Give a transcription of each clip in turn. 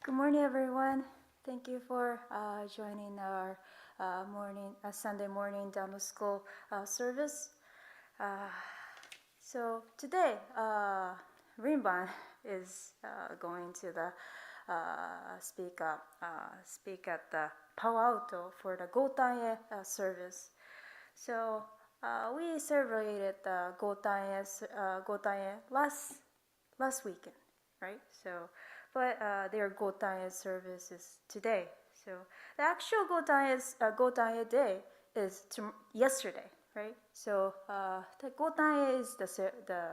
Good morning, everyone. Thank you for joining our Sunday morning Dharma school service. So today, Rinban is going to the speak at the Palo for the Gotaye service. So we celebrated the Gotaye last weekend, right? But their Gotaye service is today. So the actual Gotaye day is yesterday, right? So the Gotaye is the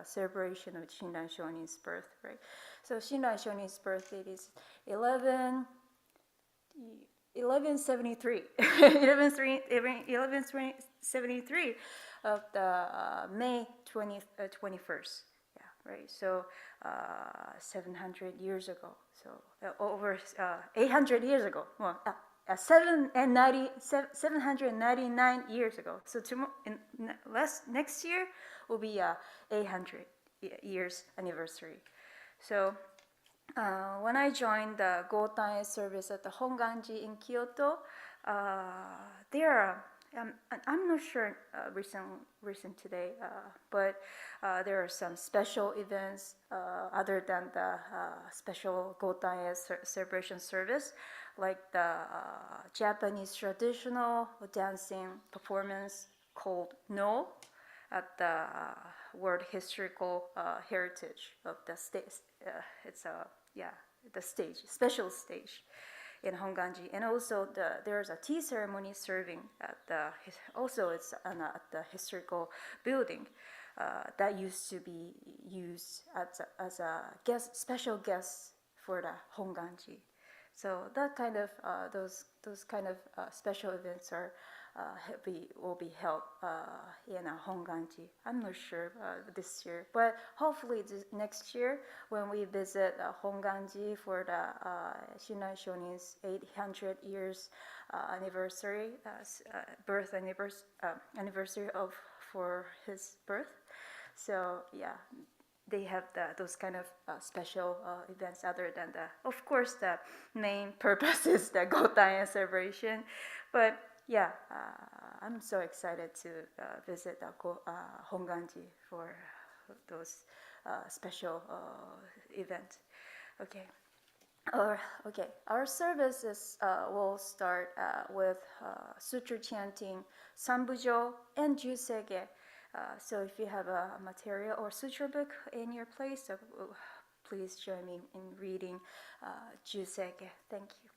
celebration of Shinran Shonin's birth, right? So Shinran Shonin's birth date is 1173 1173 of the May 21st. Yeah, right. So 700 years ago. So over 800 years ago. Well, 799 years ago. So next year will be 800 years anniversary. So when I joined the Gotae service at the Honganji in Kyoto, I'm not sure recent today, but there are some special events other than the special Gotae celebration service, like the Japanese traditional dancing performance called No at the World Historical Heritage of the state. It's the stage, special stage in Honganji, and also there's a tea ceremony serving at it's at the historical building that used to be used as a special guest for the Honganji. So that kind of those kind of special events will be held in Honganji. I'm not sure this year, but hopefully next year when we visit Honganji for the Shinran Shonin's 800 years anniversary, birth anniversary for his birth. So yeah, they have those kind of special events other than of course, the main purpose is the Gotae celebration. But yeah, I'm so excited to visit Honganji for those special events. Okay. Our services will start with sutra chanting, Sambujo, and Juseige. So if you have a material or sutra book in your place, please join me in reading Juseige. Thank you.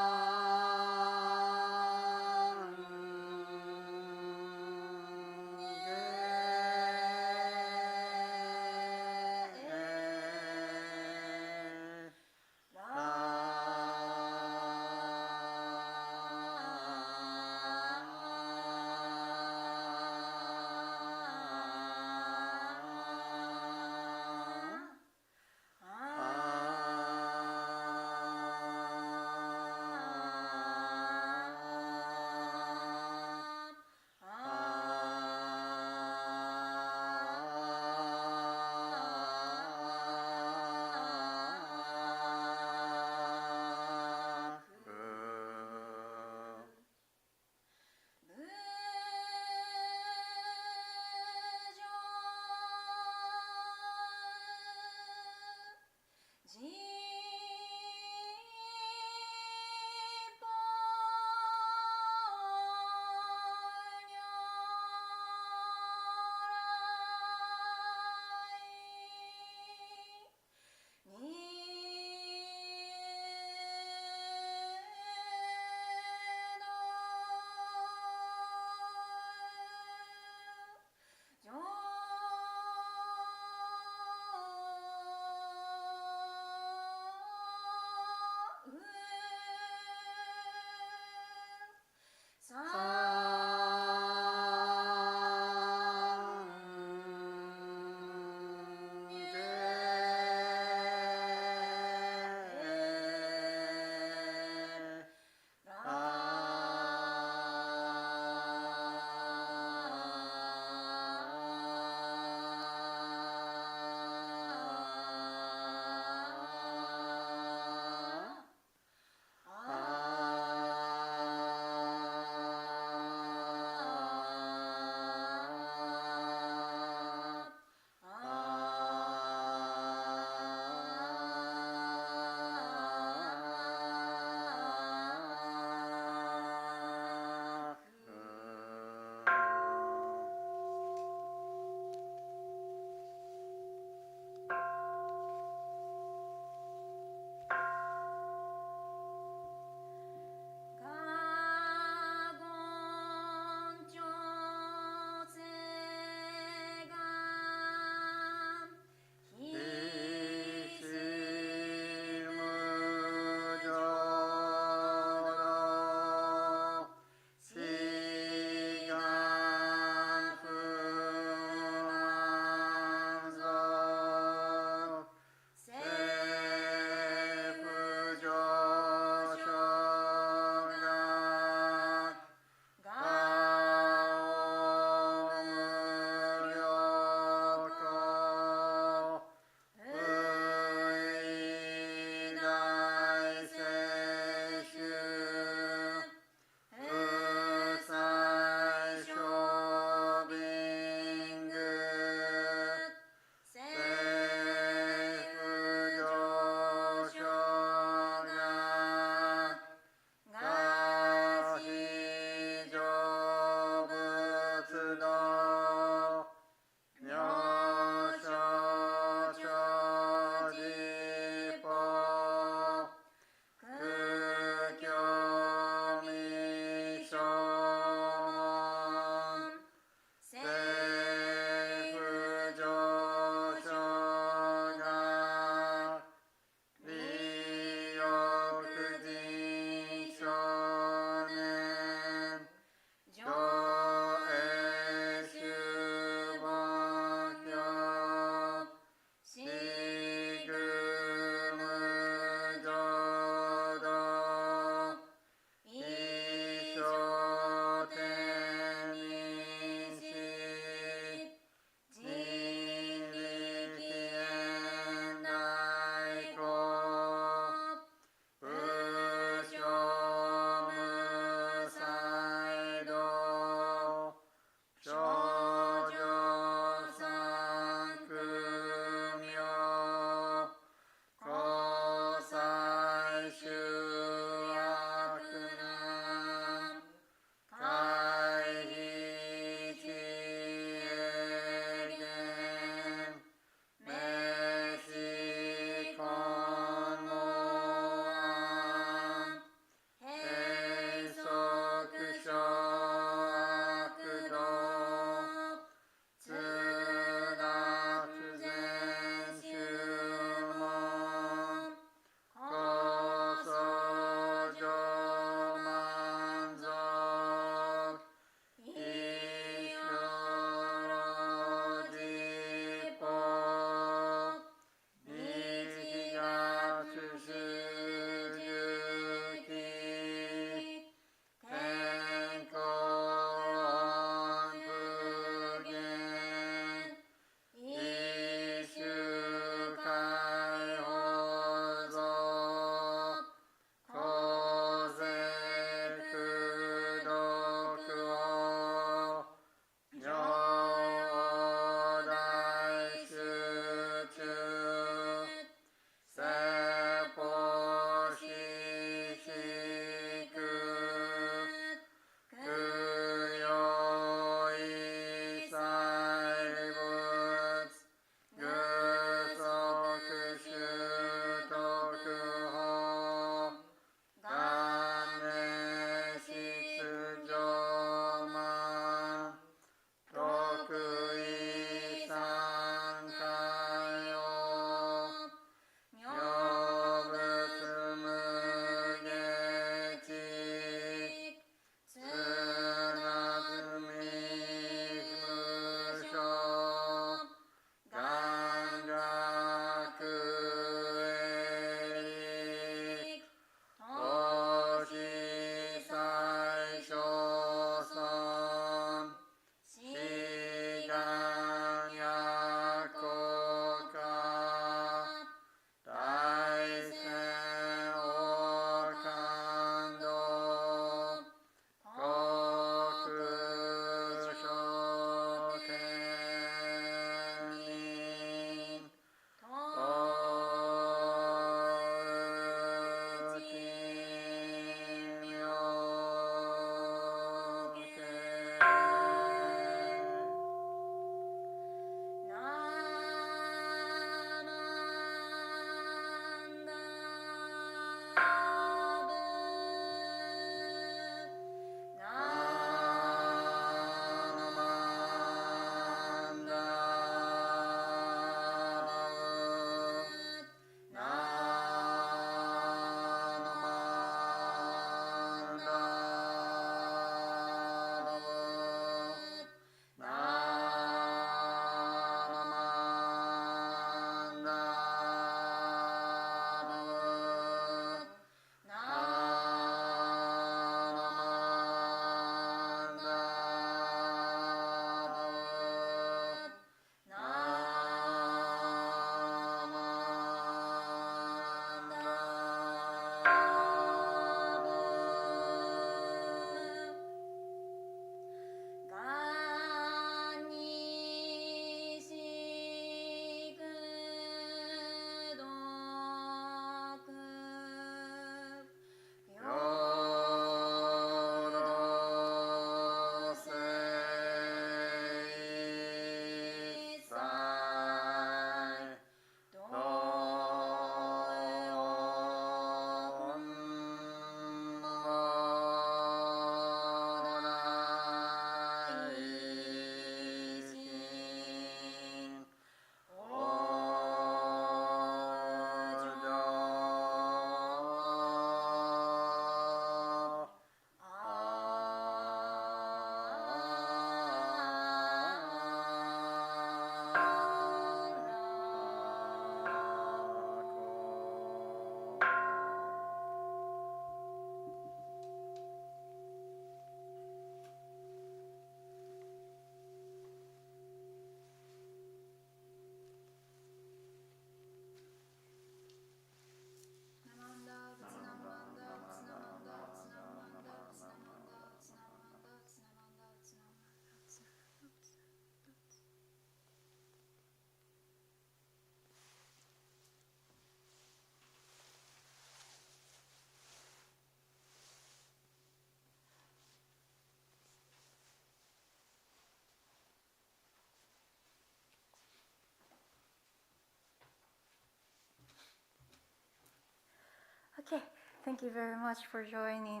Okay, thank you very much for joining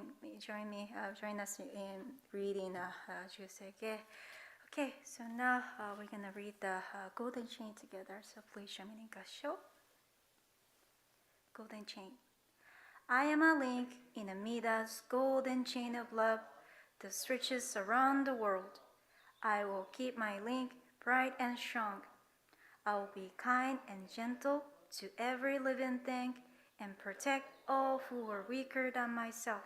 us in reading Juseige. Okay, so now we're gonna read the golden chain together. So please join me in Gassho. Golden chain. I am a link in Amida's golden chain of love that stretches around the world. I will keep my link bright and strong. I will be kind and gentle to every living thing and protect all who are weaker than myself.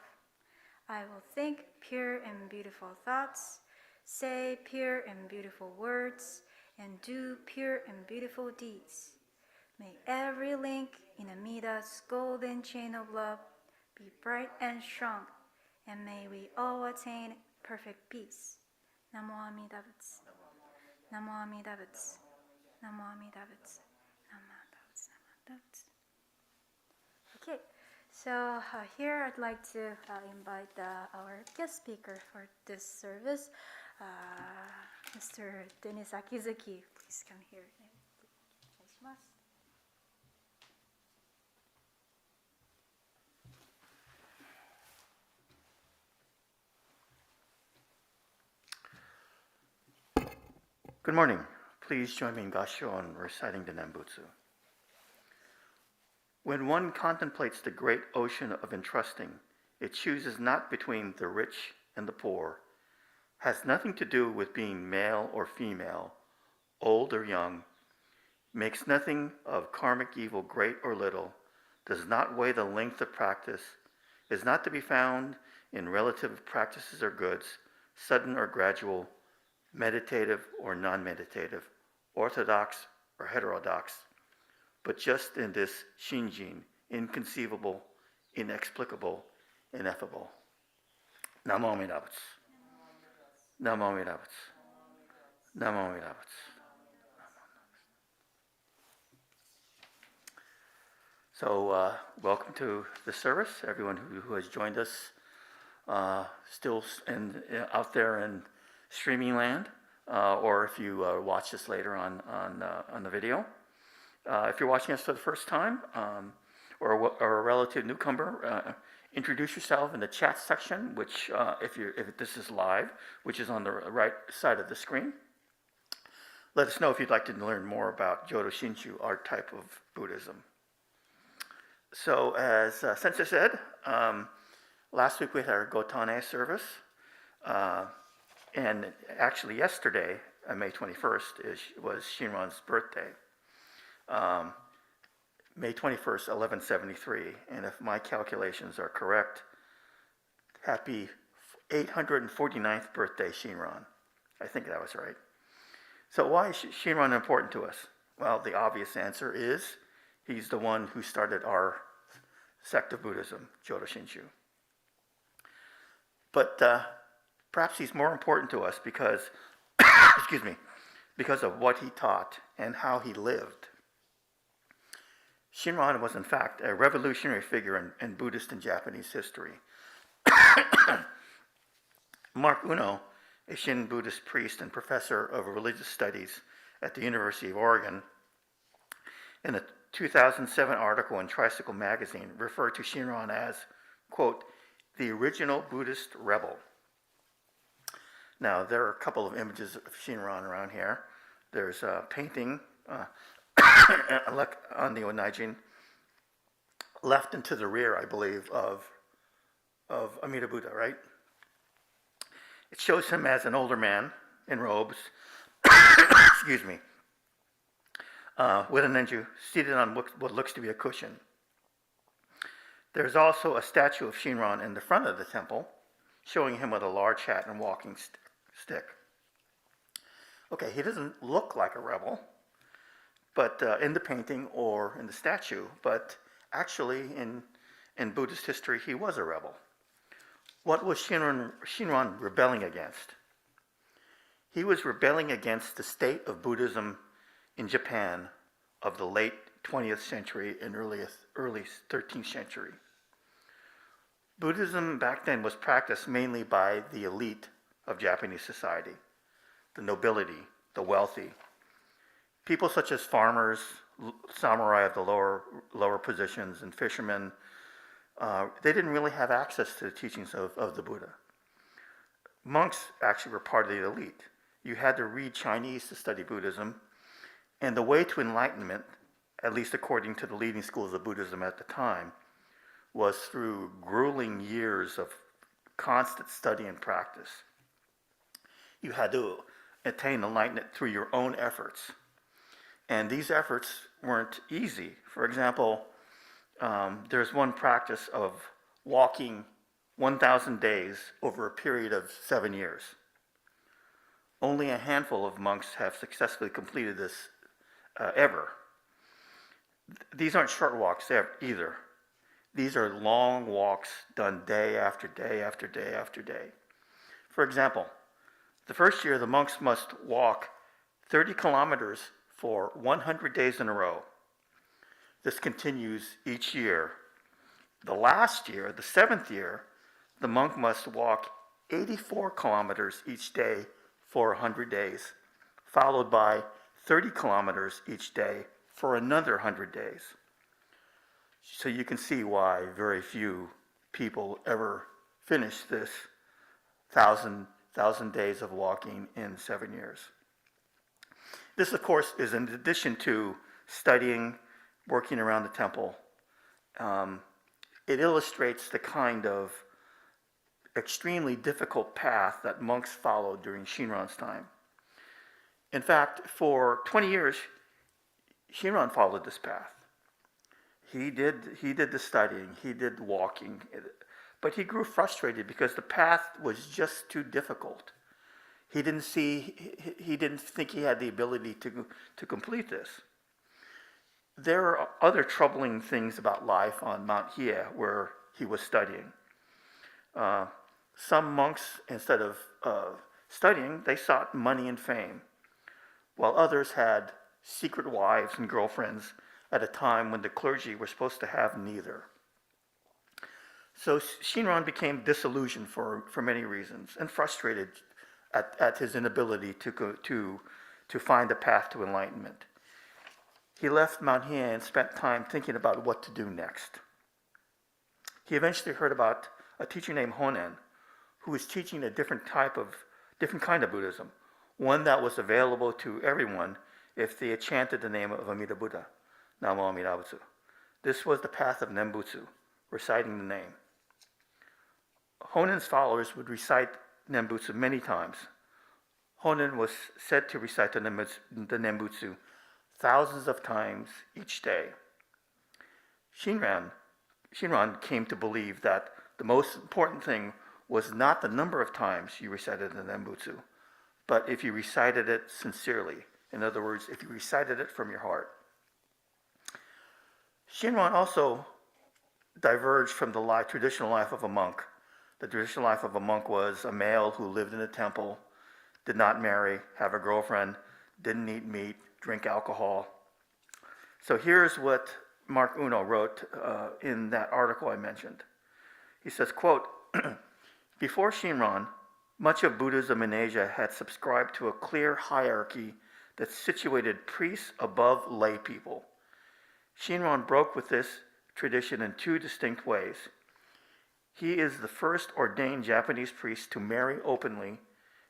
I will think pure and beautiful thoughts, say pure and beautiful words, and do pure and beautiful deeds. May every link in Amida's golden chain of love be bright and strong, and may we all attain perfect peace. Namo Amida Butsu. Namo Amida Butsu. Namo Amida Butsu. Namo Amida Butsu. Namo Amida Butsu. Okay, so here I'd like to invite our guest speaker for this service, Mr. Dennis Akizushi. Please come here. Good morning. Please join me in Gassho on reciting the Nembutsu. When one contemplates the great ocean of entrusting, it chooses not between the rich and the poor, has nothing to do with being male or female, old or young, makes nothing of karmic evil great or little, does not weigh the length of practice, is not to be found in relative practices or goods, sudden or gradual, meditative or non-meditative, orthodox or heterodox, but just in this shinjin, inconceivable, inexplicable, ineffable. Namo Amida Butsu. Namo Amida Butsu. Namo Amida Butsu. So, welcome to the service, everyone who has joined us still out there in streaming land, or if you watch this later on the video. If you're watching us for the first time, or a relative newcomer, introduce yourself in the chat section, which if this is live, which is on the right side of the screen. Let us know if you'd like to learn more about Jodo Shinshu, our type of Buddhism. So, as Sensei said, last week we had our Gotane service, and actually yesterday, May 21st, was Shinran's birthday. May 21st, 1173, and if my calculations are correct, happy 849th birthday, Shinran. I think that was right. So why is Shinran important to us? Well, the obvious answer is he's the one who started our sect of Buddhism, Jodo Shinshu. But perhaps he's more important to us because, because of what he taught and how he lived. Shinran was in fact a revolutionary figure in Buddhist and Japanese history. Mark Uno, a Shin Buddhist priest and professor of religious studies at the University of Oregon, in a 2007 article in Tricycle magazine, referred to Shinran as, quote, the original Buddhist rebel. Now, there are a couple of images of Shinran around here. There's a painting on the Onaijin, left and to the rear, I believe, of Amida Buddha, right? It shows him as an older man in robes, with an enju seated on what looks to be a cushion. There's also a statue of Shinran in the front of the temple, showing him with a large hat and walking stick. Okay, he doesn't look like a rebel, but in the painting or in the statue, but actually in Buddhist history, he was a rebel. What was Shinran rebelling against? He was rebelling against the state of Buddhism in Japan of the late 20th century and early 13th century. Buddhism back then was practiced mainly by the elite of Japanese society, the nobility, the wealthy. People such as farmers, samurai of the lower positions, and fishermen they didn't really have access to the teachings of the Buddha. Monks actually were part of the elite. You had to read Chinese to study Buddhism, and the way to enlightenment, at least according to the leading schools of Buddhism at the time, was through grueling years of constant study and practice. You had to attain enlightenment through your own efforts. And these efforts weren't easy. For example, there's one practice of walking 1,000 days over a period of 7 years. Only a handful of monks have successfully completed this ever. These aren't short walks either. These are long walks done day after day after day after day. For example, the first year the monks must walk 30 kilometers for 100 days in a row. This continues each year. The last year, the 7th year, the monk must walk 84 kilometers each day for 100 days, followed by 30 kilometers each day for another 100 days. So you can see why very few people ever finish this 1,000 days of walking in 7 years. This, of course, is in addition to studying, working around the temple. It illustrates the kind of extremely difficult path that monks followed during Shinran's time. In fact, for 20 years, Shinran followed this path. He did the studying, he did the walking, but he grew frustrated because the path was just too difficult. He didn't think he had the ability to complete this. There are other troubling things about life on Mount Hiei where he was studying. Some monks, instead of studying, they sought money and fame, while others had secret wives and girlfriends at a time when the clergy were supposed to have neither. So Shinran became disillusioned for many reasons and frustrated at his inability to find a path to enlightenment. He left Mount Hiei and spent time thinking about what to do next. He eventually heard about a teacher named Honen, who was teaching a different kind of Buddhism, one that was available to everyone if they had chanted the name of Amida Buddha, Namo Amida Butsu. This was the path of Nembutsu, reciting the name. Honen's followers would recite Nembutsu many times. Honen was said to recite the Nembutsu thousands of times each day. Shinran came to believe that the most important thing was not the number of times you recited the Nembutsu, but if you recited it sincerely. In other words, if you recited it from your heart. Shinran also diverged from the traditional life of a monk. The traditional life of a monk was a male who lived in a temple, did not marry, have a girlfriend, didn't eat meat, drink alcohol. So here's what Mark Uno wrote in that article I mentioned. He says, quote, before Shinran, much of Buddhism in Asia had subscribed to a clear hierarchy that situated priests above lay people. Shinran broke with this tradition in two distinct ways. He is the first ordained Japanese priest to marry openly,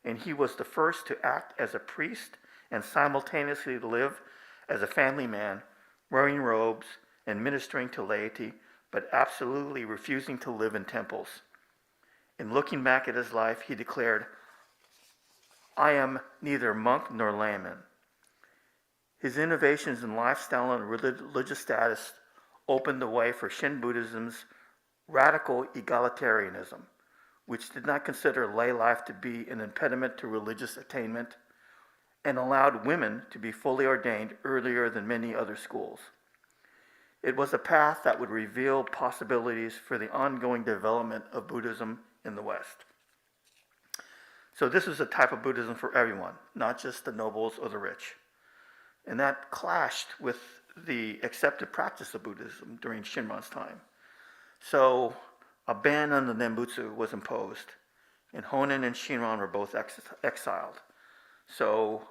and he was the first to act as a priest and simultaneously live as a family man, wearing robes and ministering to laity, but absolutely refusing to live in temples. In looking back at his life, he declared, I am neither monk nor layman. His innovations in lifestyle and religious status opened the way for Shin Buddhism's radical egalitarianism, which did not consider lay life to be an impediment to religious attainment and allowed women to be fully ordained earlier than many other schools. It was a path that would reveal possibilities for the ongoing development of Buddhism in the West. So this is a type of Buddhism for everyone, not just the nobles or the rich. And that clashed with the accepted practice of Buddhism during Shinran's time. So a ban on the Nembutsu was imposed, and Honen and Shinran were both exiled. So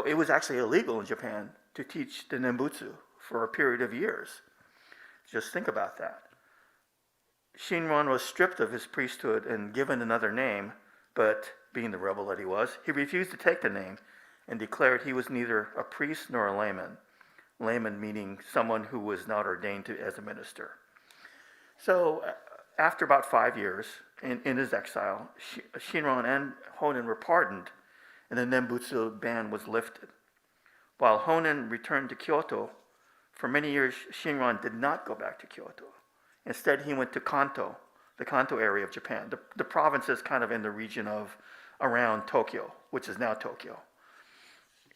it was actually illegal in Japan to teach the Nembutsu for a period of years. Just think about that. Shinran was stripped of his priesthood and given another name, but being the rebel that he was, he refused to take the name and declared he was neither a priest nor a layman. Layman meaning someone who was not ordained as a minister. So after about 5 years in his exile, Shinran and Honen were pardoned and the Nembutsu ban was lifted. While Honen returned to Kyoto, for many years Shinran did not go back to Kyoto. Instead, he went to Kanto, the Kanto area of Japan. The province is kind of in the region of around Tokyo, which is now Tokyo.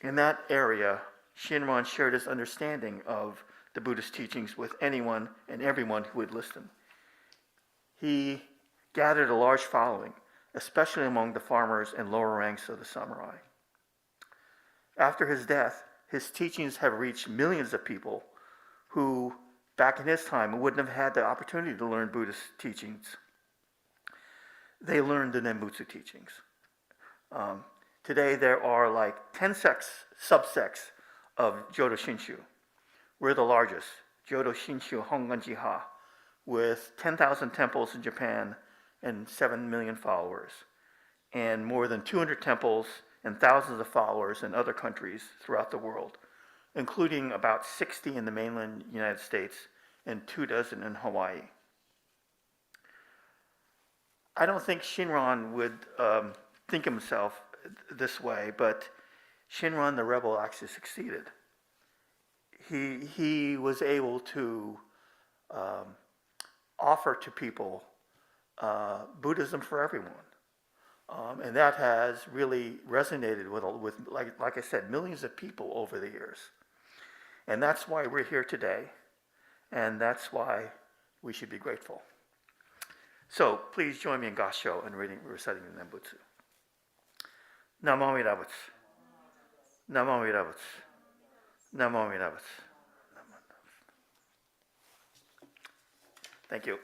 In that area, Shinran shared his understanding of the Buddhist teachings with anyone and everyone who would listen. He gathered a large following, especially among the farmers and lower ranks of the samurai. After his death, his teachings have reached millions of people who, back in his time, wouldn't have had the opportunity to learn Buddhist teachings. They learned the Nembutsu teachings. Today there are like 10 subsects of Jodo Shinshu. We're the largest, Jodo Shinshu Honganji-ha, with 10,000 temples in Japan and 7 million followers, and more than 200 temples and thousands of followers in other countries throughout the world, including about 60 in the mainland United States and 24 in Hawaii. I don't think Shinran would think himself this way, but Shinran the rebel actually succeeded. He was able to offer to people Buddhism for everyone. And that has really resonated with like I said, millions of people over the years. And that's why we're here today, and that's why we should be grateful. So please join me in Gassho and reciting the Nembutsu. Namo Amida Butsu. Namo Amida Butsu. Namo Amida Butsu. Thank you.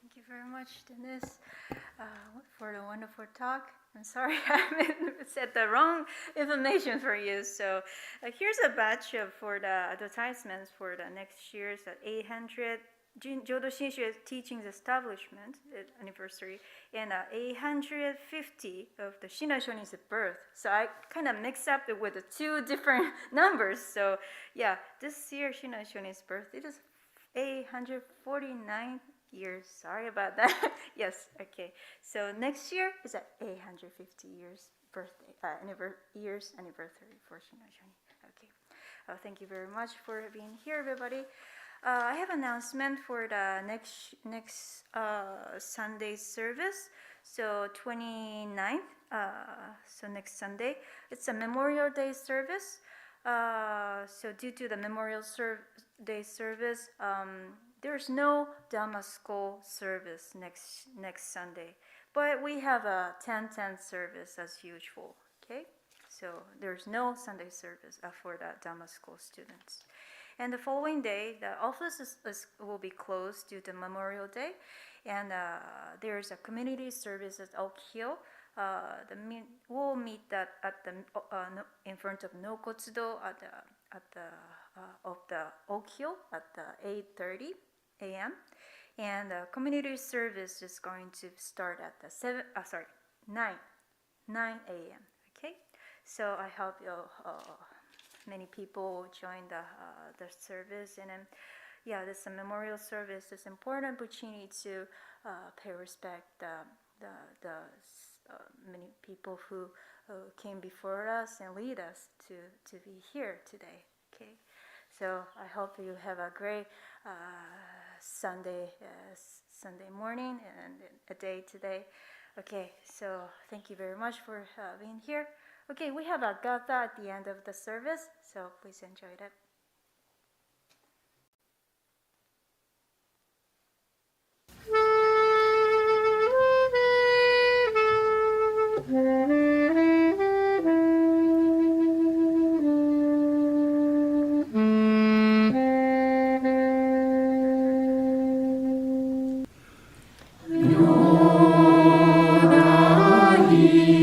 Thank you very much, Dennis, for the wonderful talk. I'm sorry I said the wrong information for you. So here's a batch for the advertisements for the next year's 800 Jodo Shinshu Teachings Establishment anniversary and 850 of the Shinai Shonin's birth. So I kind of mixed up with the two different numbers. So yeah, this year Shinai Shonin's birth, it is 849 years. Sorry about that. Yes, okay. So next year is at 850 years birthday, years anniversary for Shinai Shonin. Okay. Thank you very much for being here, everybody. I have an announcement for the next Sunday service. So 29th, so next Sunday, it's a Memorial Day service. So due to the Memorial Day service, there's no Dharma school service next Sunday, but we have a 10:10 service as usual. Okay, so there's no Sunday service for the Dharma school students. And the following day, the office will be closed due to Memorial Day, and there's a community service at Oak Hill. We'll meet that in front of Nokotsudo at the Oak Hill at 8:30 a.m. And community service is going to start at 9 a.m. Okay, so I hope many people will join the service, and then this memorial service is important opportunity to pay respect the many people who came before us and lead us to be here today. Okay, so I hope you have a great Sunday morning and a day today. Okay, so thank you very much for being here. Okay, we have a Gatha at the end of the service, so please enjoy that. Yorai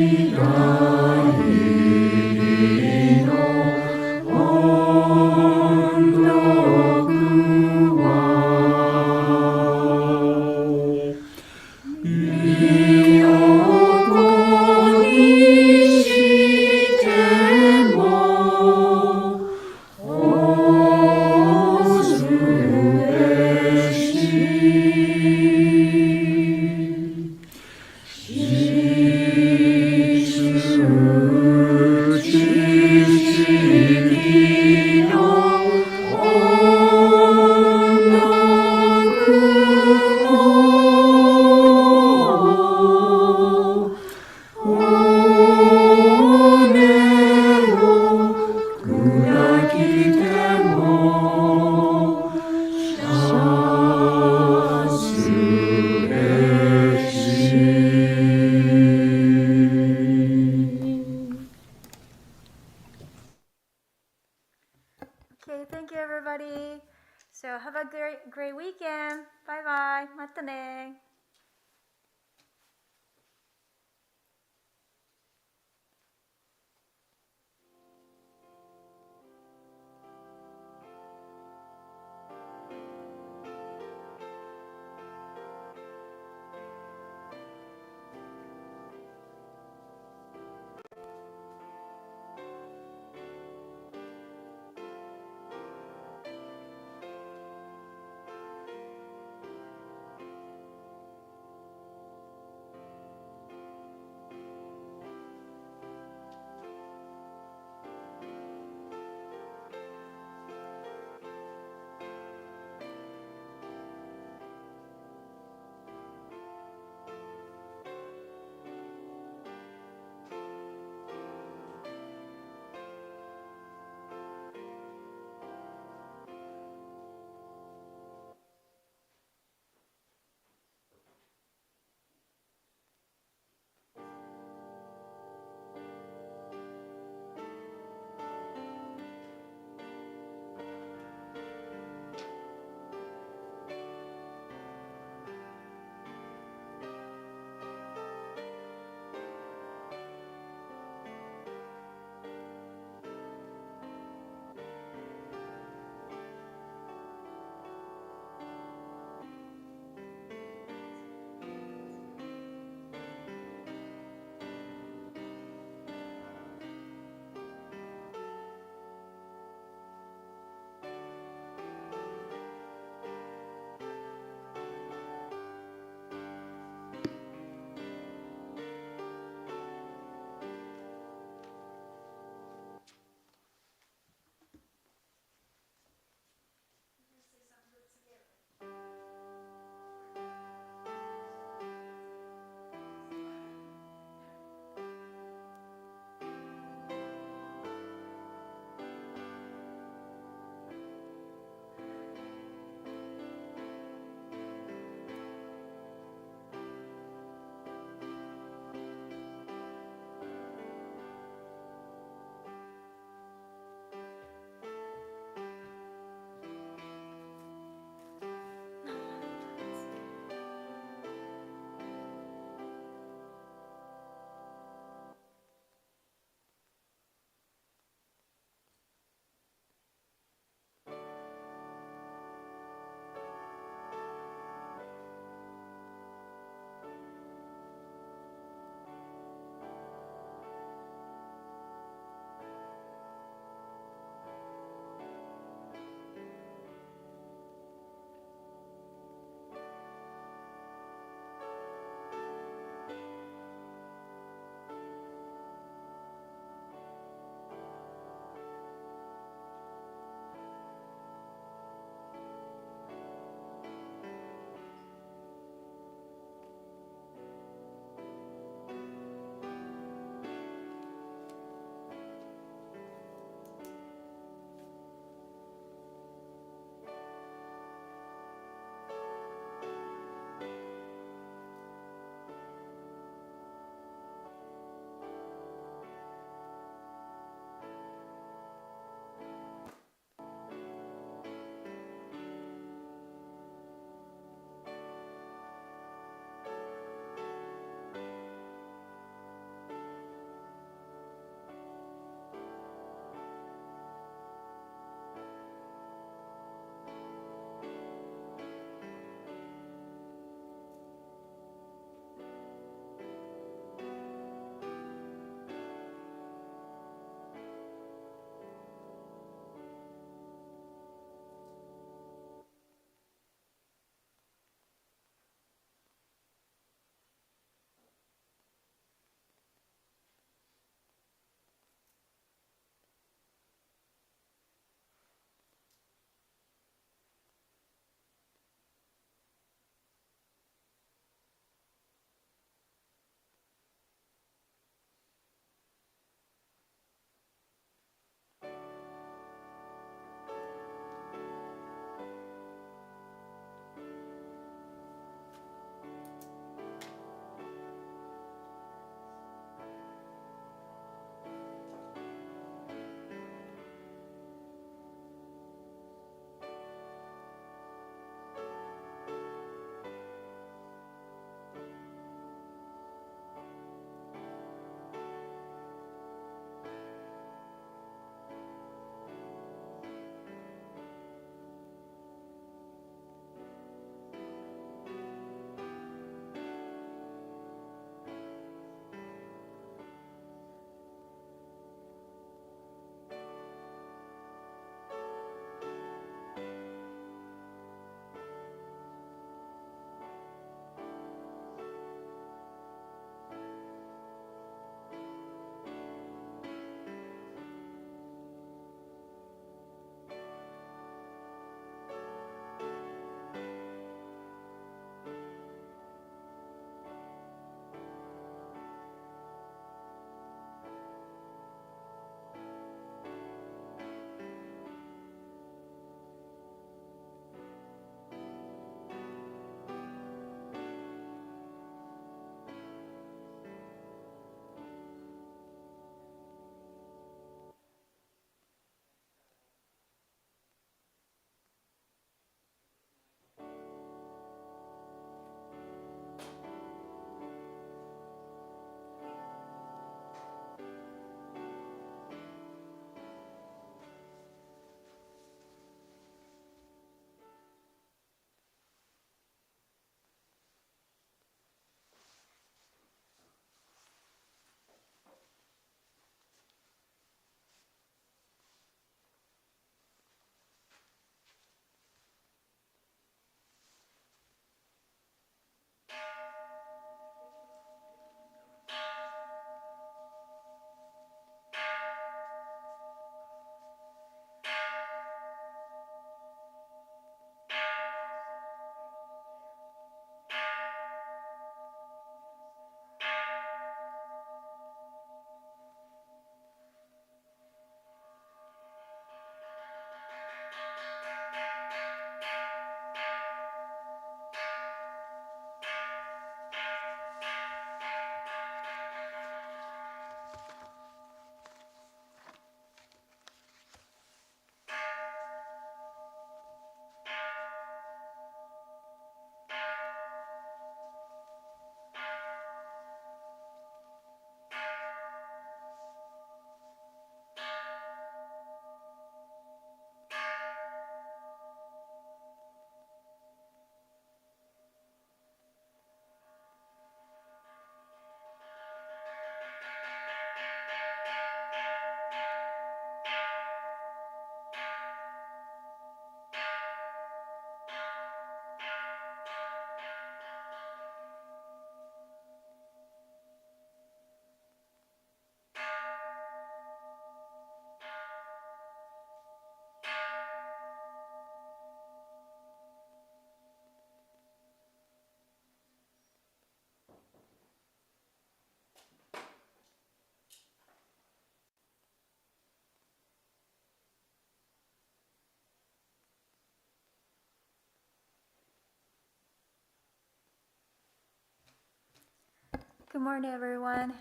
Good morning, everyone.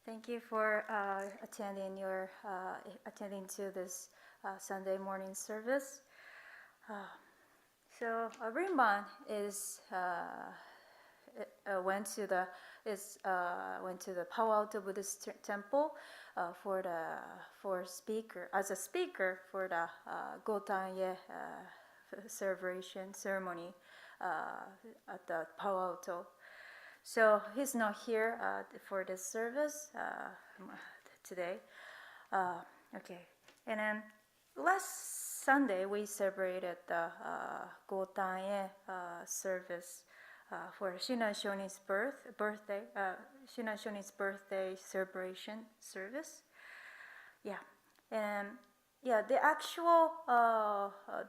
Thank you for attending to this Sunday morning service. So Rinban went to the Palo Alto Buddhist temple for speaker as a speaker for the Gotanye celebration ceremony at the Palo Alto. So he's not here for this service today. Okay, and then last Sunday we celebrated the Gotanye service for Shinan Shonin's birthday. Shinan Shonin's birthday celebration service. Yeah, and yeah, the actual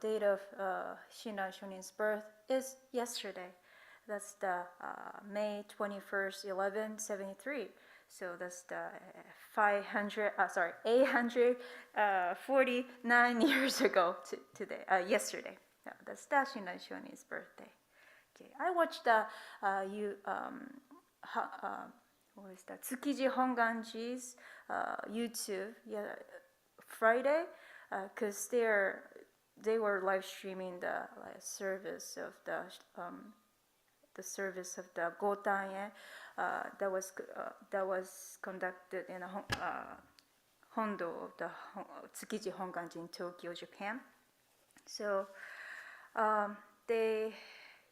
date of Shinan Shonin's birth is yesterday. That's the May 21st, 1173. So that's the 849 years ago yesterday. Yeah, that's the Shinan Shonin's birthday. Okay, I watched the what is that? Tsukiji Honganji's YouTube Friday, because they were live streaming the service of the service of the Gotanye that was conducted in Hondo of the Tsukiji Honganji in Tokyo, Japan. So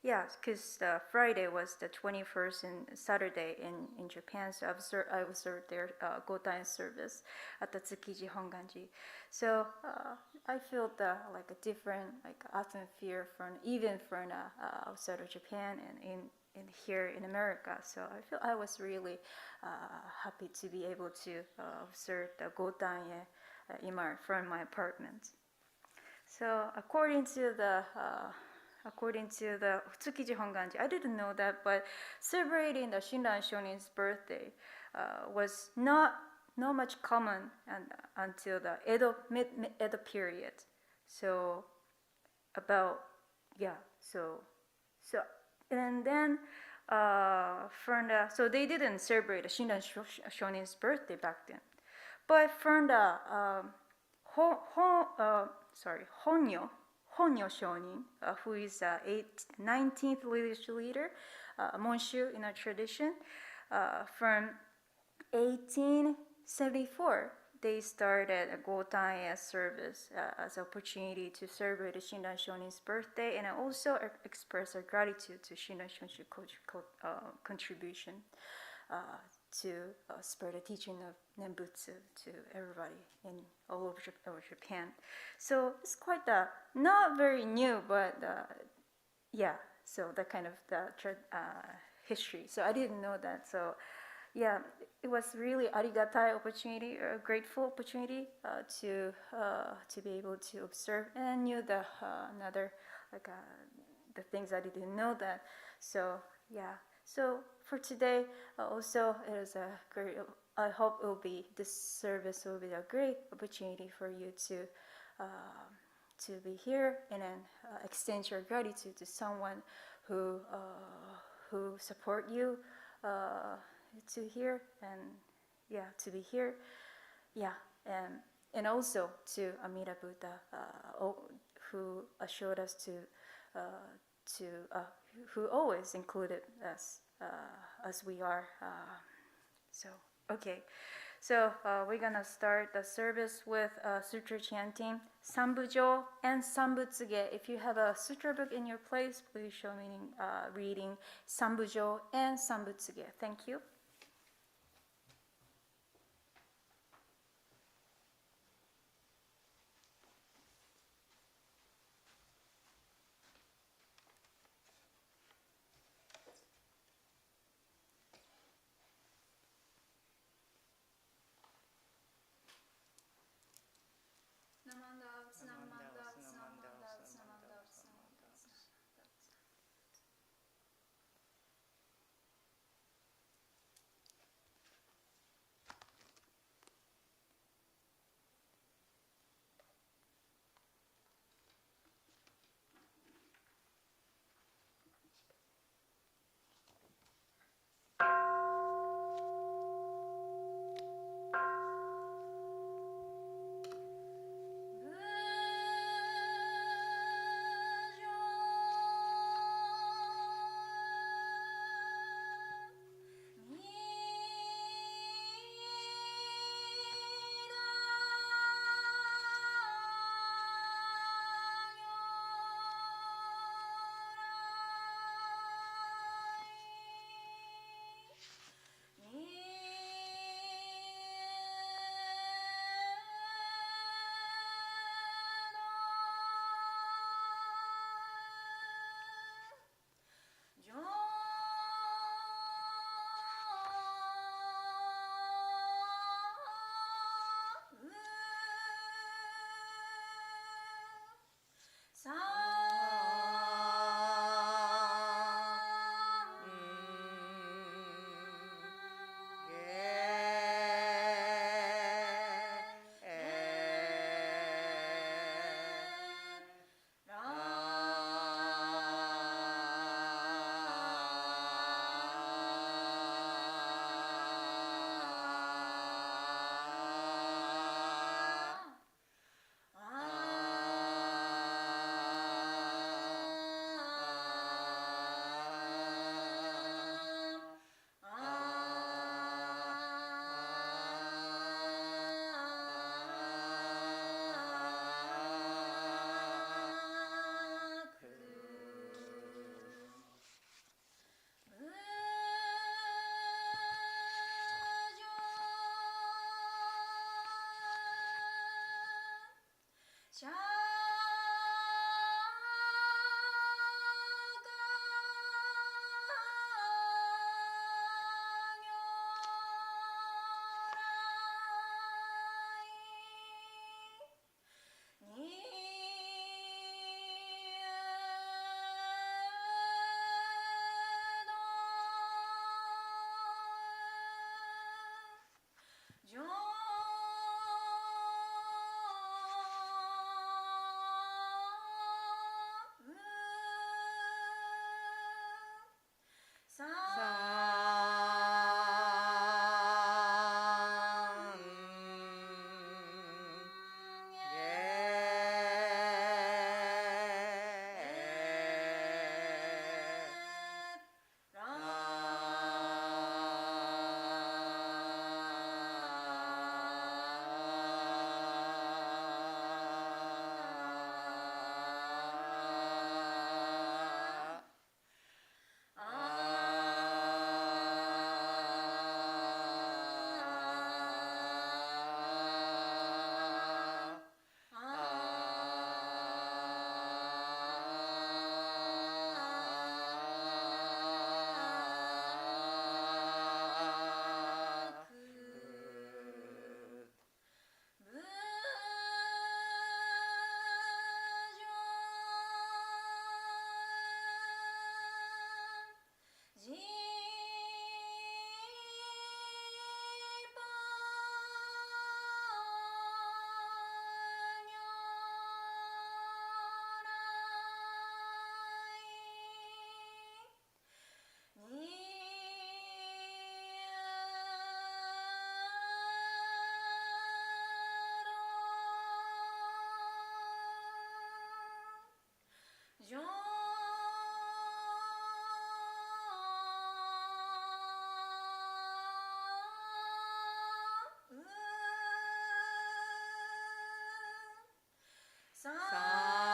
because Friday was the 21st and Saturday in Japan, so I observed their Gotanye service at the Tsukiji Honganji. So I felt like a different atmosphere from outside of Japan and in here in America. So I was really happy to be able to observe the Gotanye from my apartment. So according to the Tsukiji Honganji, I didn't know that, but celebrating the Shinran Shonin's birthday was not much common until the mid Edo period. So and then so they didn't celebrate the Shinran Shonin's birthday back then, but from the Honyo Shonin, who is 19th lineage leader, Monshu in our tradition, from 1874, they started a Gotanye service as an opportunity to celebrate the Shinran Shonin's birthday and also express our gratitude to Shinran Shonin's contribution to spread the teaching of Nembutsu to everybody in all over Japan. So it's quite not very new, but so that kind of the history. So I didn't know that. So yeah, it was really arigatai opportunity, a grateful opportunity to be able to observe, and I knew the things I didn't know that. So yeah. So for today, also it is a great. I hope this service will be a great opportunity for you to be here and then extend your gratitude to someone who support you to here and to be here, and also to Amida Buddha who assured us who always included us as we are. So we're gonna start the service with sutra chanting Sambujo and Sanbutsuge. If you have a sutra book in your place, please show me reading Sambujo and Sanbutsuge. Thank you. Ah.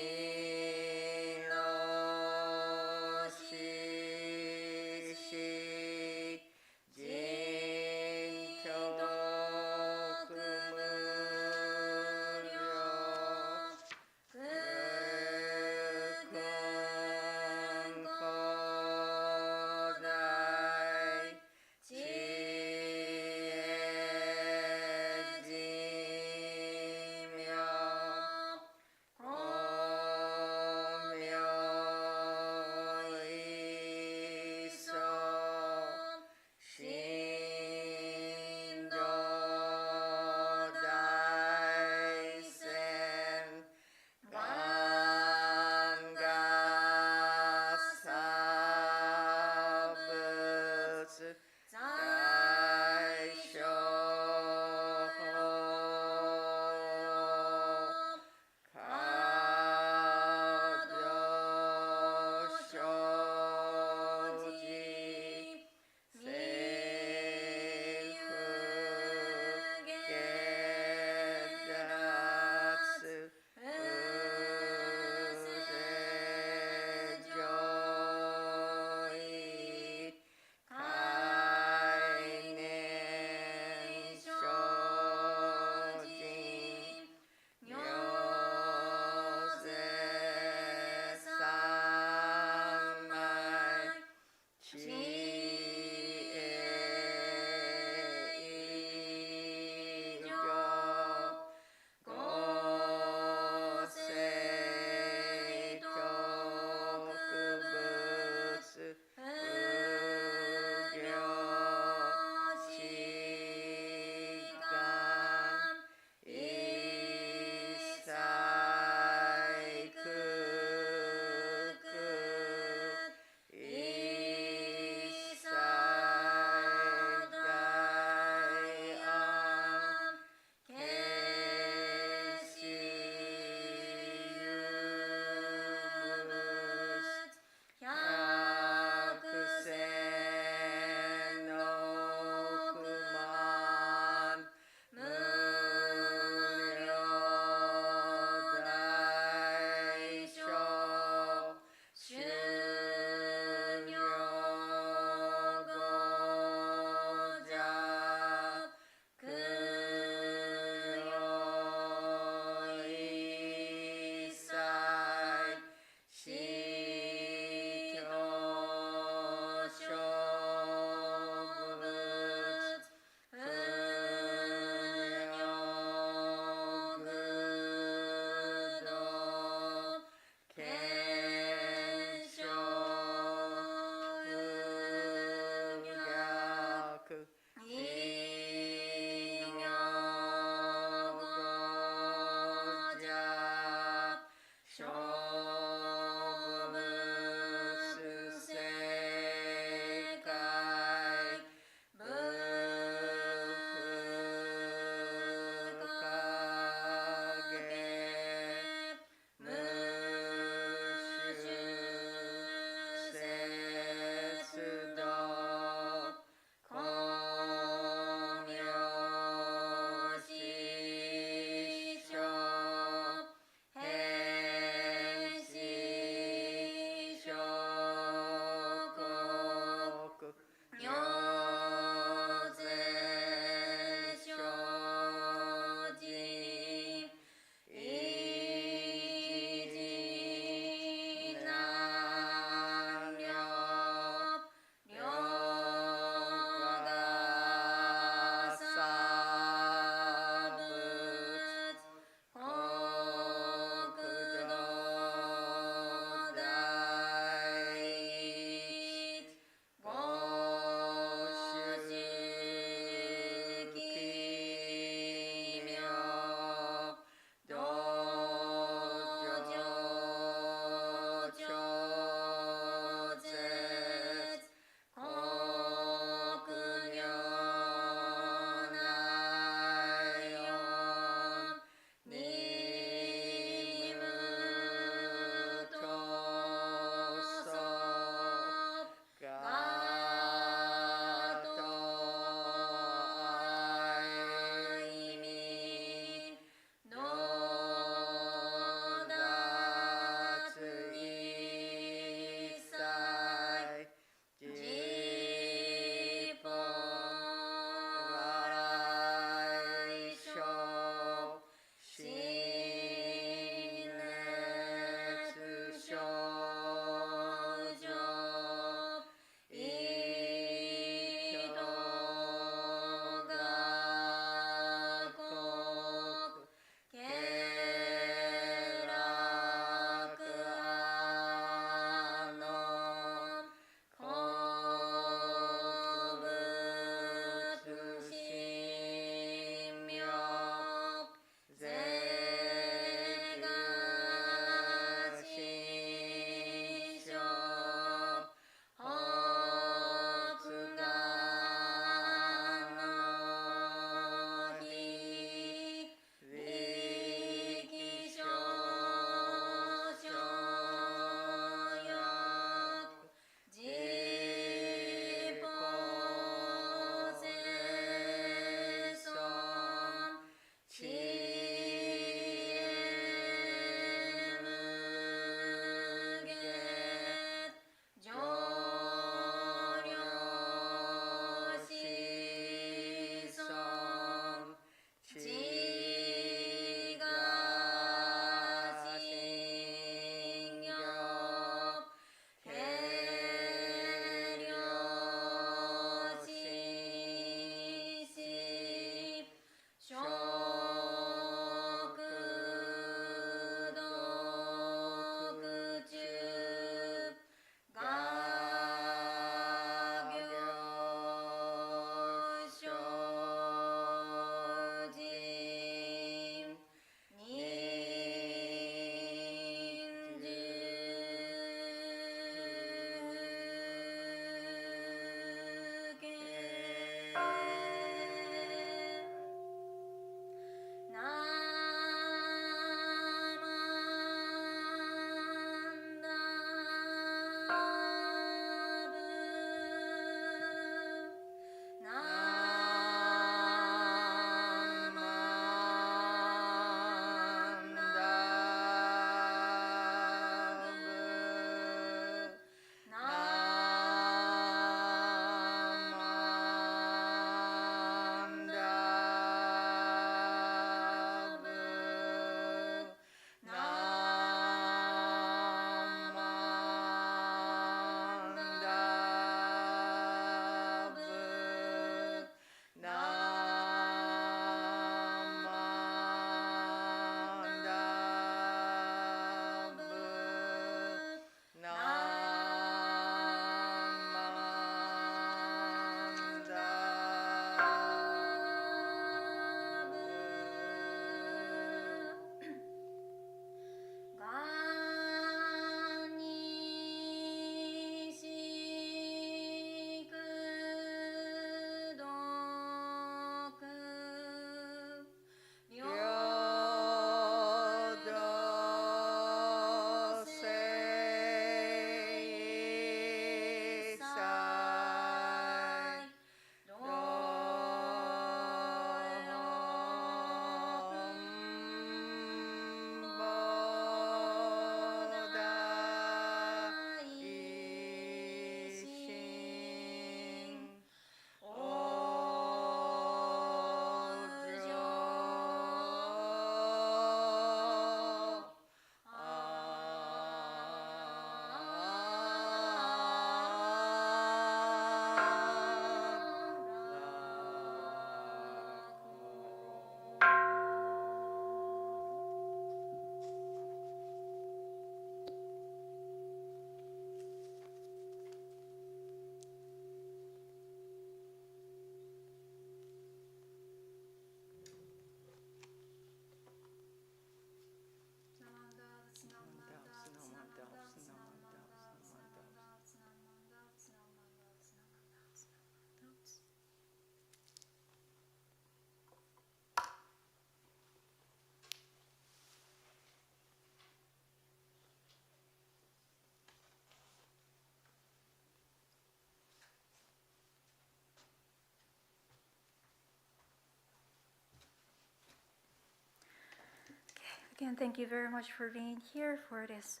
Again, thank you very much for being here for this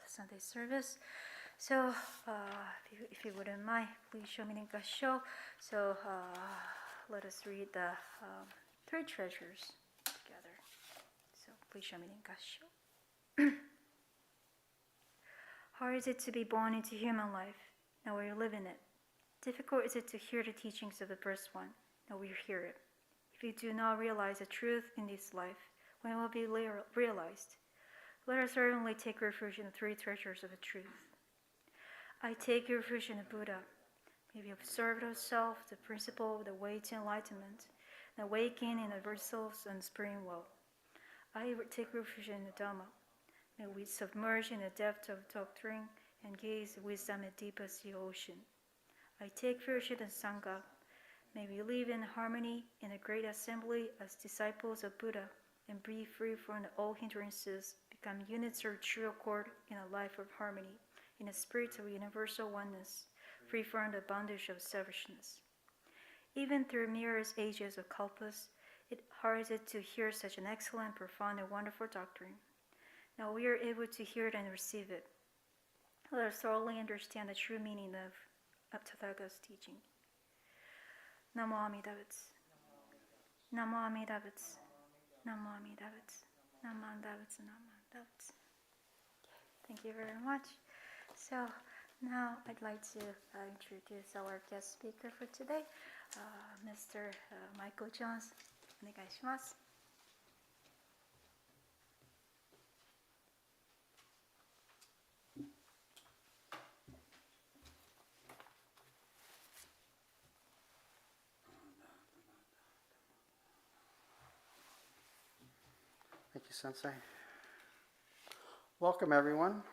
Sunday service. So, if you wouldn't mind, please show me the Gassho. So, let us read the three treasures together. So, please show me the Gassho. Hard is it to be born into human life? Now we live in it. Difficult is it to hear the teachings of the first one? Now we hear it. If you do not realize the truth in this life, when it will be realized? Let us certainly take refuge in the three treasures of the truth. I take refuge in the Buddha. May we observe of self the principle of the way to enlightenment, and awaken in ourselves and spring well. I take refuge in the Dharma. May we submerge in the depth of doctrine and gaze wisdom in the deepest sea ocean. I take refuge in the Sangha. May we live in harmony in a great assembly as disciples of Buddha and be free from all hindrances, become units of true accord in a life of harmony, in a spirit of universal oneness, free from the bondage of selfishness. Even through myriad ages of kalpas, it hard is it to hear such an excellent, profound, and wonderful doctrine. Now we are able to hear it and receive it. Let us thoroughly understand the true meaning of Tathagata's teaching. Namo Amida Butsu. Namo Amida Butsu. Namo Amida Butsu. Namo Amida Butsu. Namo Amida Butsu. Thank you very much. So now I'd like to introduce our guest speaker for today, Mr. Michael Jones. お願いします。Thank you, Sensei. Welcome, everyone.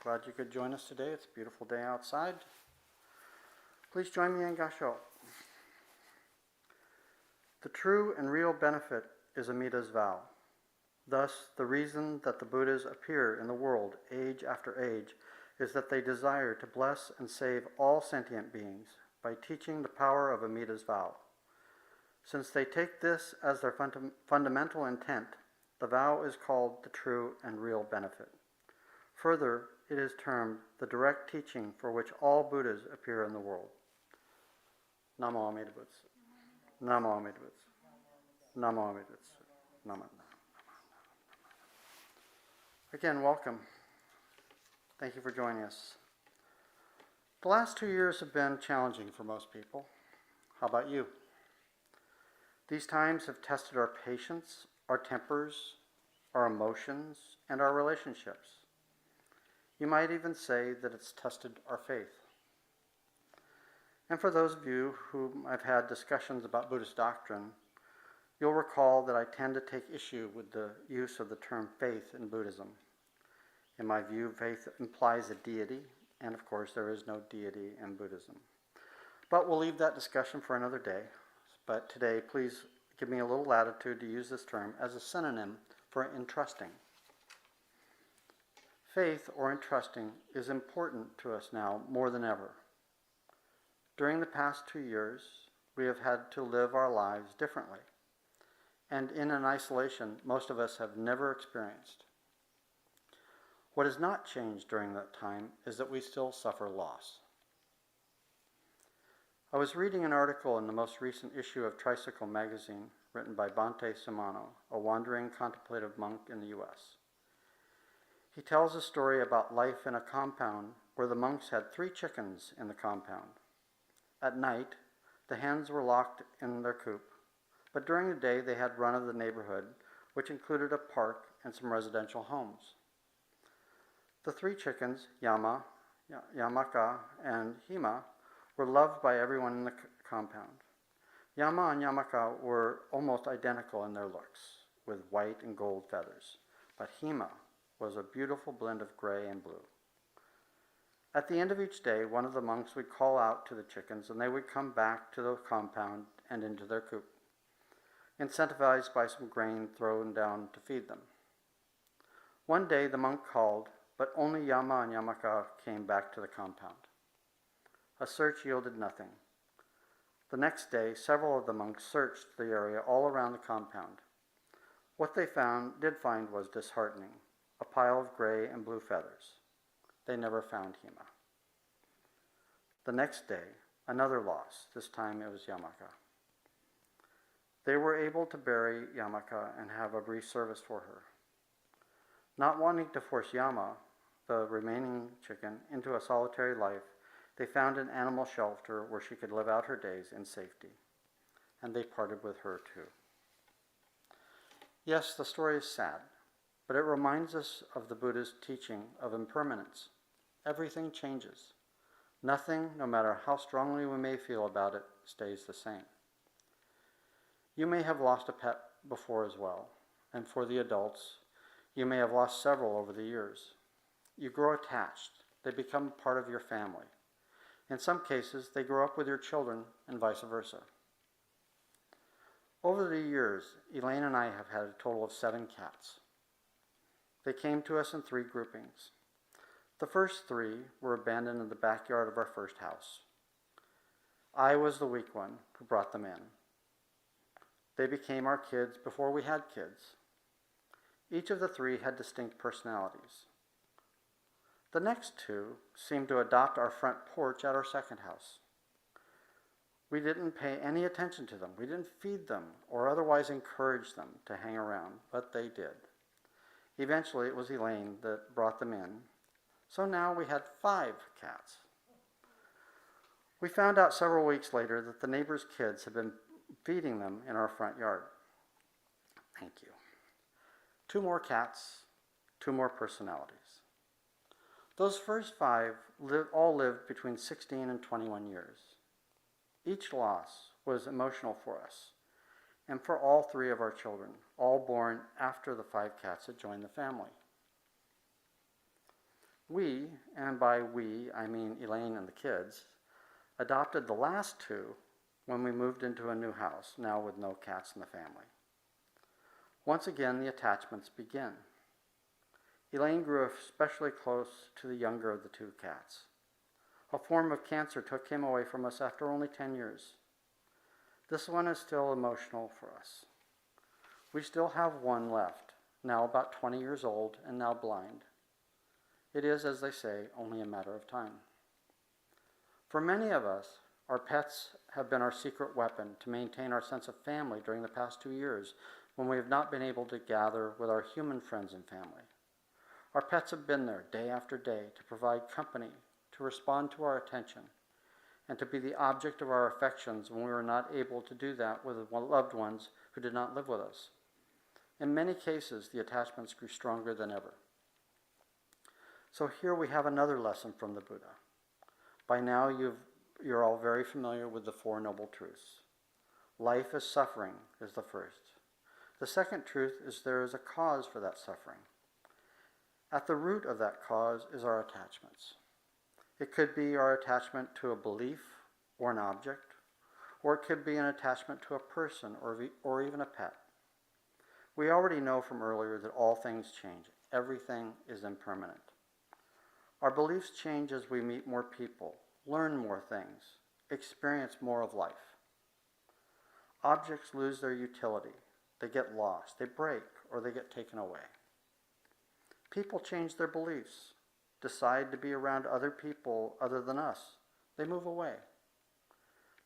Glad you could join us today. It's a beautiful day outside. Please join me in Gassho. The true and real benefit is Amida's vow. Thus, the reason that the Buddhas appear in the world age after age is that they desire to bless and save all sentient beings by teaching the power of Amida's vow. Since they take this as their fundamental intent, the vow is called the true and real benefit. Further, it is termed the direct teaching for which all Buddhas appear in the world. Namo Amida Butsu. Namo Amida Butsu. Namo Amida Butsu. Namo. Again, welcome. Thank you for joining us. The last 2 years have been challenging for most people. How about you? These times have tested our patience, our tempers, our emotions, and our relationships. You might even say that it's tested our faith. And for those of you whom I've had discussions about Buddhist doctrine, you'll recall that I tend to take issue with the use of the term faith in Buddhism. In my view, faith implies a deity, and of course there is no deity in Buddhism. But we'll leave that discussion for another day. But today, please give me a little latitude to use this term as a synonym for entrusting. Faith or entrusting is important to us now more than ever. During the past 2 years, we have had to live our lives differently, and in an isolation most of us have never experienced. What has not changed during that time is that we still suffer loss. I was reading an article in the most recent issue of Tricycle magazine written by Bhante Simano, a wandering contemplative monk in the U.S. He tells a story about life in a compound where the monks had 3 chickens in the compound. At night, the hens were locked in their coop, but during the day they had run of the neighborhood, which included a park and some residential homes. The 3 chickens, Yama, Yamaka, and Hima, were loved by everyone in the compound. Yama and Yamaka were almost identical in their looks, with white and gold feathers, but Hima was a beautiful blend of gray and blue. At the end of each day, one of the monks would call out to the chickens, and they would come back to the compound and into their coop, incentivized by some grain thrown down to feed them. One day the monk called, but only Yama and Yamaka came back to the compound. A search yielded nothing. The next day, several of the monks searched the area all around the compound. What they did find was disheartening, a pile of gray and blue feathers. They never found Hima. The next day, another loss. This time it was Yamaka. They were able to bury Yamaka and have a brief service for her. Not wanting to force Yama, the remaining chicken, into a solitary life, they found an animal shelter where she could live out her days in safety. And they parted with her too. Yes, the story is sad, but it reminds us of the Buddha's teaching of impermanence. Everything changes. Nothing, no matter how strongly we may feel about it, stays the same. You may have lost a pet before as well, and for the adults, you may have lost several over the years. You grow attached. They become part of your family. In some cases, they grow up with your children and vice versa. Over the years, Elaine and I have had a total of 7 cats. They came to us in 3 groupings. The first 3 were abandoned in the backyard of our first house. I was the weak one who brought them in. They became our kids before we had kids. Each of the 3 had distinct personalities. The next 2 seemed to adopt our front porch at our second house. We didn't pay any attention to them. We didn't feed them or otherwise encourage them to hang around, but they did. Eventually, it was Elaine that brought them in. So now we had 5 cats. We found out several weeks later that the neighbor's kids had been feeding them in our front yard. Thank you. 2 more cats, 2 more personalities. Those first 5 all lived between 16 and 21 years. Each loss was emotional for us, and for all 3 of our children, all born after the 5 cats had joined the family. We, and by we, I mean Elaine and the kids, adopted the last 2 when we moved into a new house, now with no cats in the family. Once again, the attachments begin. Elaine grew especially close to the younger of the 2 cats. A form of cancer took him away from us after only 10 years. This one is still emotional for us. We still have one left, now about 20 years old and now blind. It is, as they say, only a matter of time. For many of us, our pets have been our secret weapon to maintain our sense of family during the past 2 years when we have not been able to gather with our human friends and family. Our pets have been there day after day to provide company, to respond to our attention, and to be the object of our affections when we were not able to do that with loved ones who did not live with us. In many cases, the attachments grew stronger than ever. So here we have another lesson from the Buddha. By now you're all very familiar with the 4 Noble Truths. Life is suffering is the first. The second truth is there is a cause for that suffering. At the root of that cause is our attachments. It could be our attachment to a belief or an object, or it could be an attachment to a person or even a pet. We already know from earlier that all things change. Everything is impermanent. Our beliefs change as we meet more people, learn more things, experience more of life. Objects lose their utility. They get lost, they break, or they get taken away. People change their beliefs, decide to be around other people other than us. They move away.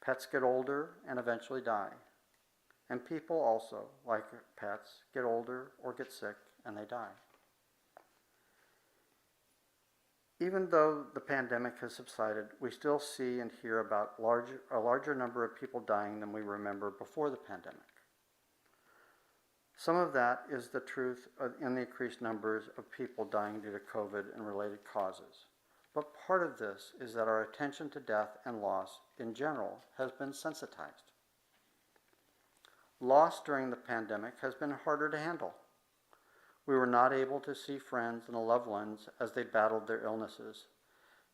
Pets get older and eventually die. And people also, like pets, get older or get sick and they die. Even though the pandemic has subsided, we still see and hear about a larger number of people dying than we remember before the pandemic. Some of that is the truth in the increased numbers of people dying due to COVID and related causes. But part of this is that our attention to death and loss in general has been sensitized. Loss during the pandemic has been harder to handle. We were not able to see friends and loved ones as they battled their illnesses,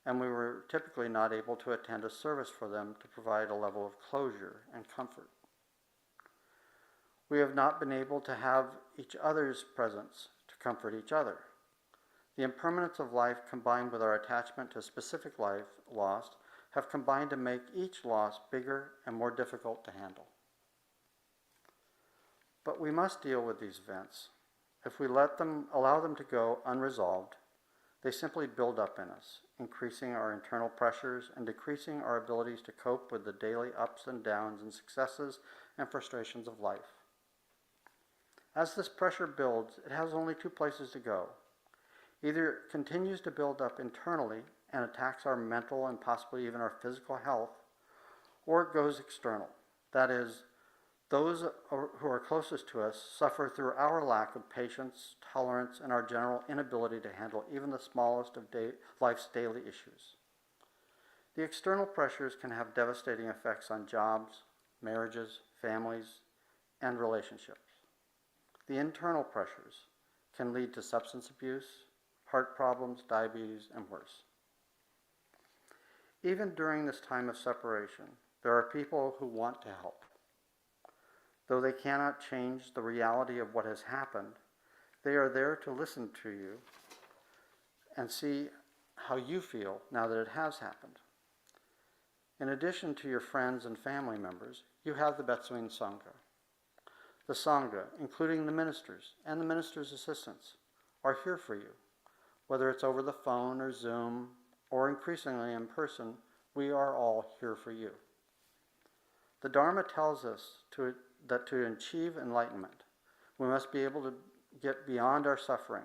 and we were typically not able to attend a service for them to provide a level of closure and comfort. We have not been able to have each other's presence to comfort each other. The impermanence of life combined with our attachment to specific life lost have combined to make each loss bigger and more difficult to handle. But we must deal with these events. If we allow them to go unresolved, they simply build up in us, increasing our internal pressures and decreasing our abilities to cope with the daily ups and downs and successes and frustrations of life. As this pressure builds, it has only two places to go. Either it continues to build up internally and attacks our mental and possibly even our physical health, or it goes external. That is, those who are closest to us suffer through our lack of patience, tolerance, and our general inability to handle even the smallest of life's daily issues. The external pressures can have devastating effects on jobs, marriages, families, and relationships. The internal pressures can lead to substance abuse, heart problems, diabetes, and worse. Even during this time of separation, there are people who want to help. Though they cannot change the reality of what has happened, they are there to listen to you and see how you feel now that it has happened. In addition to your friends and family members, you have the Betsuin Sangha. The Sangha, including the ministers and the ministers' assistants, are here for you. Whether it's over the phone or Zoom, or increasingly in person, we are all here for you. The Dharma tells us that to achieve enlightenment, we must be able to get beyond our suffering,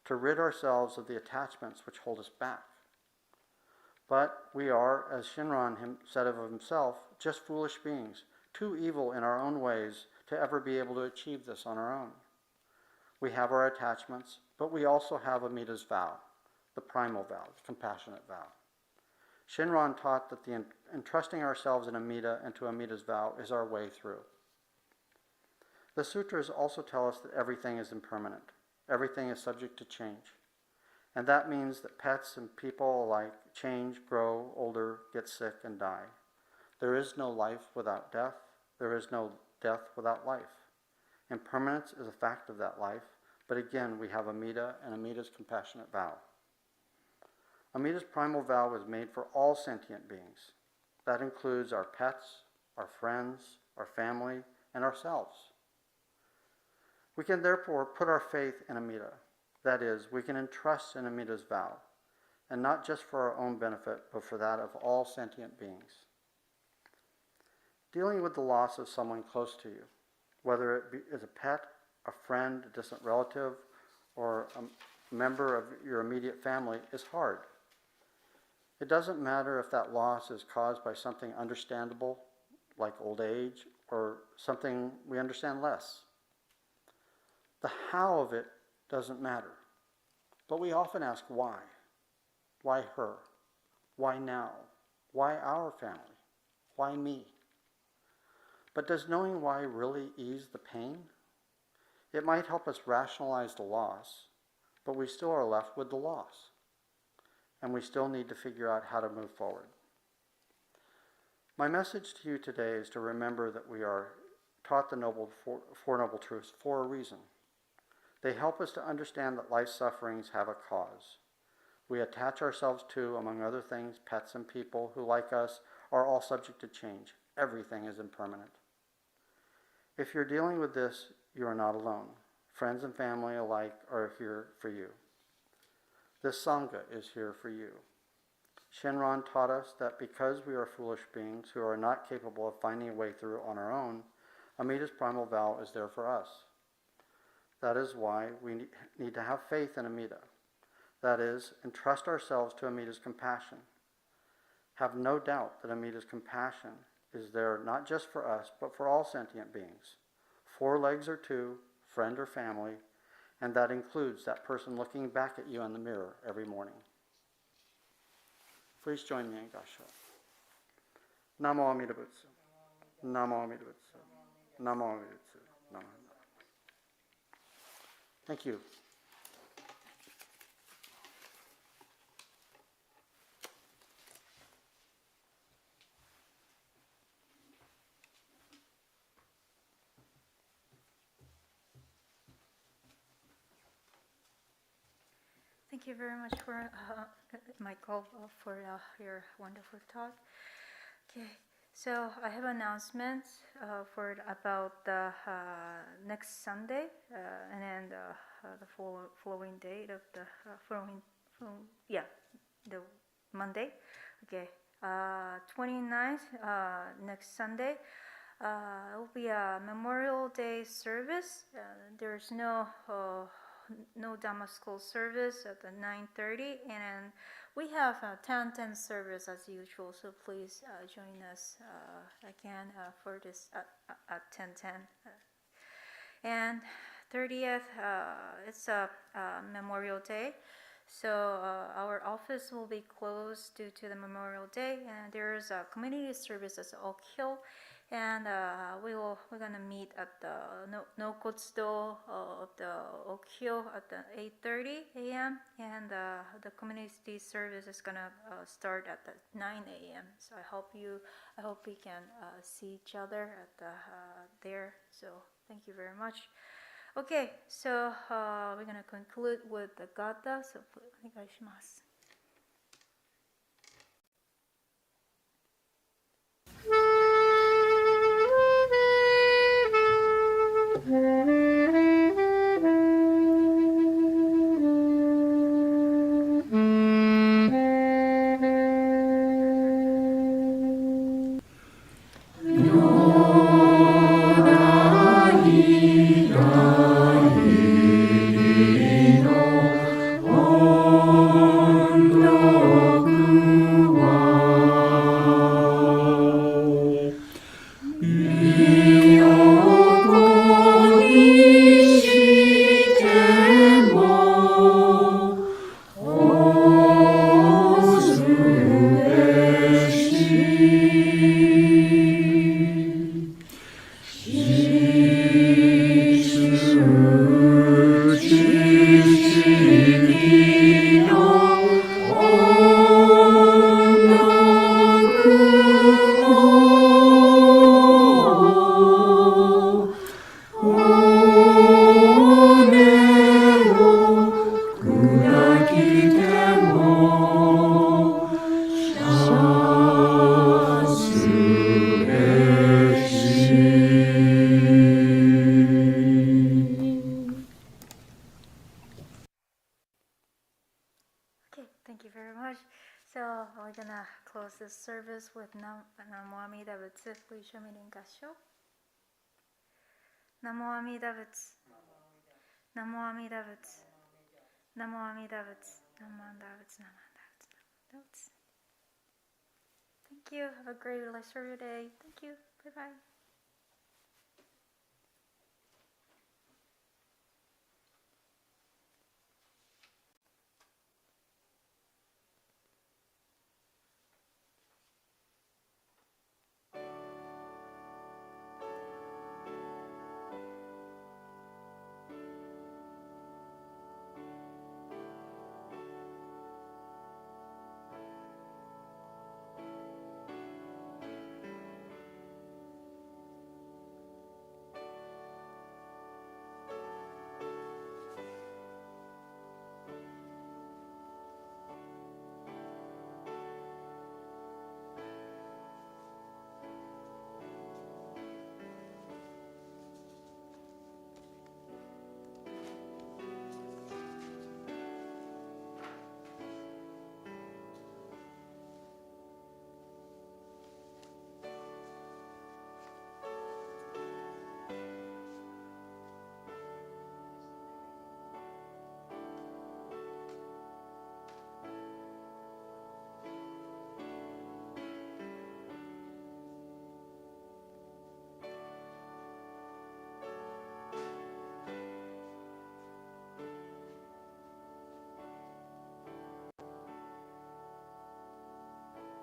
to rid ourselves of the attachments which hold us back. But we are, as Shinran said of himself, just foolish beings, too evil in our own ways to ever be able to achieve this on our own. We have our attachments, but we also have Amida's vow, the primal vow, the compassionate vow. Shinran taught that the entrusting ourselves in Amida and to Amida's vow is our way through. The sutras also tell us that everything is impermanent. Everything is subject to change. And that means that pets and people alike change, grow, older, get sick, and die. There is no life without death. There is no death without life. Impermanence is a fact of that life, but again, we have Amida and Amida's compassionate vow. Amida's primal vow was made for all sentient beings. That includes our pets, our friends, our family, and ourselves. We can therefore put our faith in Amida. That is, we can entrust in Amida's vow, and not just for our own benefit, but for that of all sentient beings. Dealing with the loss of someone close to you, whether it is a pet, a friend, a distant relative, or a member of your immediate family, is hard. It doesn't matter if that loss is caused by something understandable, like old age, or something we understand less. The how of it doesn't matter. But we often ask why. Why her? Why now? Why our family? Why me? But does knowing why really ease the pain? It might help us rationalize the loss, but we still are left with the loss. And we still need to figure out how to move forward. My message to you today is to remember that we are taught the Four Noble Truths for a reason. They help us to understand that life's sufferings have a cause. We attach ourselves to, among other things, pets and people who, like us, are all subject to change. Everything is impermanent. If you're dealing with this, you are not alone. Friends and family alike are here for you. This Sangha is here for you. Shinran taught us that because we are foolish beings who are not capable of finding a way through on our own, Amida's primal vow is there for us. That is why we need to have faith in Amida. That is, entrust ourselves to Amida's compassion. Have no doubt that Amida's compassion is there not just for us, but for all sentient beings. 4 legs or 2, friend or family, and that includes that person looking back at you in the mirror every morning. Please join me in Gassho. Namo Amida Butsu. Namo Amida Butsu. Namo Amida Butsu. Namo. Thank you. Thank you very much for Michael for your wonderful talk. Okay, So I have announcements for about the next Sunday and then the following date of the the Monday. Okay, 29th next Sunday. It will be a Memorial Day service. There's no Dhamma school service at the 9:30, and we have a 10:10 service as usual. So please join us again for this at 10:10. And 30th, it's a Memorial Day. So our office will be closed due to the Memorial Day, and there's a community service at Oak Hill, and we're gonna meet at the Nokotsudo of the Oak Hill at the 8:30 a.m. and the community service is gonna start at the 9 a.m. So I hope we can see each other at the there. So thank you very much. Okay, so we're gonna conclude with the Gatha. So お願いします。Thank you very much. So we're gonna close this service with Namo Amida Butsu. Please show me in Gassho. Namo Amida Butsu. Namo Amida Butsu. Namo Amida Butsu. Namo Amida Butsu. Namo Amida Butsu. Thank you. Have a great rest of your day. Thank you. Bye bye.